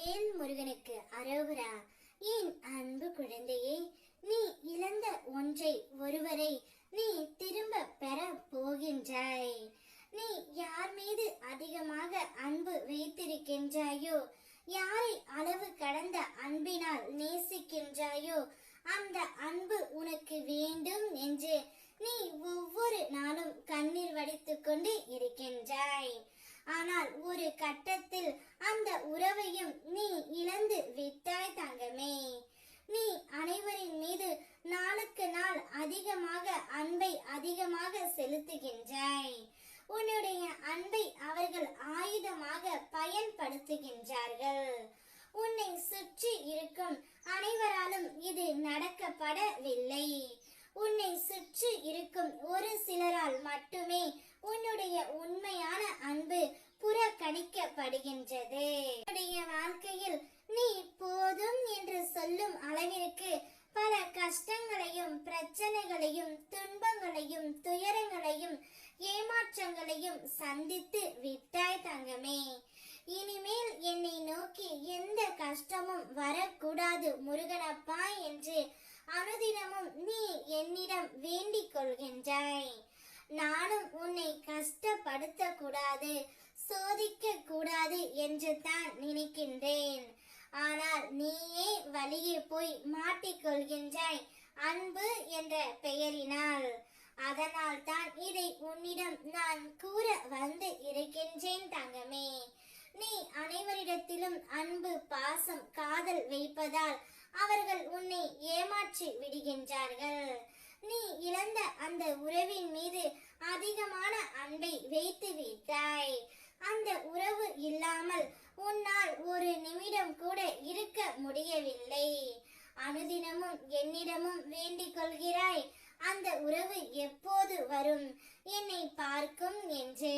வெற்றிவேல் முருகனுக்கு அரோகரா. என் அன்பு குழந்தையே, நீ இழந்த ஒன்றை ஒருவரை நீ திரும்ப பெற போகின்றாய். நீ யார் மீது அதிகமாக அன்பு வைத்திருக்கின்றாயோ, யாரை அளவு கடந்த அன்பினால் நேசிக்கின்றாயோ, அந்த அன்பு உனக்கு வேண்டும் என்று நீ ஒவ்வொரு நாளும் கண்ணீர் வடித்துக் கொண்டு இருக்கின்றாய். ஆனால் ஒரு கட்டத்தில் அந்த உறவையும் நீ இழந்து விட்டாய் தங்கமே. நீ அனைவரின் மீது நாளுக்கு நாள் அதிகமாக அன்பை அதிகமாக செலுத்துகின்றாய். உன்னுடைய அன்பை அவர்கள் ஆயுதமாக பயன்படுத்துகின்றார்கள். உன்னை சுற்றி இருக்கும் அனைவராலும் இது நடக்கப்படவில்லை. உன்னை சுற்றி இருக்கும் ஒரு சிலரால் மட்டுமே உன்னுடைய உண்மையான அன்பு புறக்கணிக்கப்படுகின்றது. உன்னுடைய வாழ்க்கையில் நீ போதும் என்று சொல்லும் அளவிற்கு பல கஷ்டங்களையும் பிரச்சனைகளையும் துன்பங்களையும் துயரங்களையும் ஏமாற்றங்களையும் சந்தித்து விட்டாய் தங்கமே. இனிமேல் என்னை நோக்கி எந்த கஷ்டமும் வரக்கூடாது முருகனப்பா என்று அனுதினமும் நீ என்னிடம் வேண்டிக் கொள்கின்றாய். நானும் உன்னை கஷ்டப்படுத்த கூடாது, சோதிக்க கூடாது என்று தான் நினைக்கின்றேன். ஆனால் நீயே வழியே போய் மாட்டிக்கொள்கின்றாய் அன்பு என்ற பெயரினால். அதனால் தான் இதை உன்னிடம் நான் கூற வந்து இருக்கின்றேன் தங்கமே. நீ அனைவரிடத்திலும் அன்பு பாசம் காதல் வைப்பதால் அவர்கள் உன்னை ஏமாற்றி விடுகின்றார்கள். நீ இழந்த அந்த உறவின் மீது அதிகமான அன்பை வைத்து விட்டாய். அந்த உறவு இல்லாமல் உன்னால் ஒரு நிமிடம் கூட இருக்க முடியவில்லை. அனுதினமும் என்னிடமும் வேண்டிக் கொள்கிறாய், அந்த உறவு எப்போது வரும், என்னை பார்க்கும் என்று.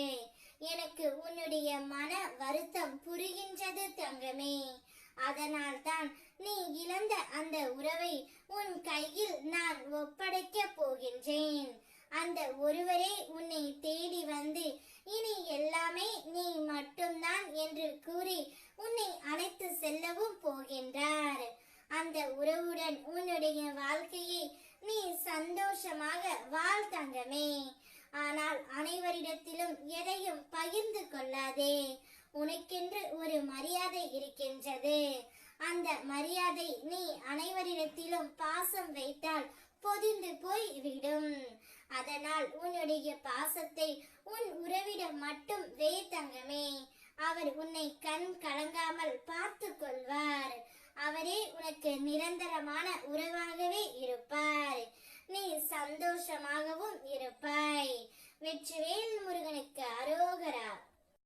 எனக்கு உன்னுடைய மன வருத்தம் புரிகின்றது தங்கமே. அதனால் தான் நீ இழந்த அந்த உறவை உன் கையில் நான் ஒப்படைக்க போகின்றேன். அந்த ஒருவரே உன்னை தேடி வந்து இனி எல்லாமே நீ மட்டும்தான் என்று கூறி உன்னை அழைத்து செல்லவும் போகின்றார். அந்த உறவுடன் உன்னுடைய வாழ்க்கையை நீ சந்தோஷமாக வாழ் தங்கமே. ஆனால் அனைவரிடத்திலும் எதையும் பகிர்ந்து கொள்ளாதே. உனக்கென்று ஒரு மரியாதை இருக்கின்றது. அந்த மரியாதை நீ அனைவரிடத்திலும் பாசம் வைத்தால் பொதிந்து போய் விடும். அதனால் உன்னுடைய பாசத்தை உன் உறவிடம் மட்டும் வே தங்கமே. அவர் உன்னை கண் கலங்காமல் பார்த்து கொள்வார். அவரே உனக்கு நிரந்தரமான உறவாகவே இருப்பார். நீ சந்தோஷமாகவும் இருப்பாய். வெற்றிவேல்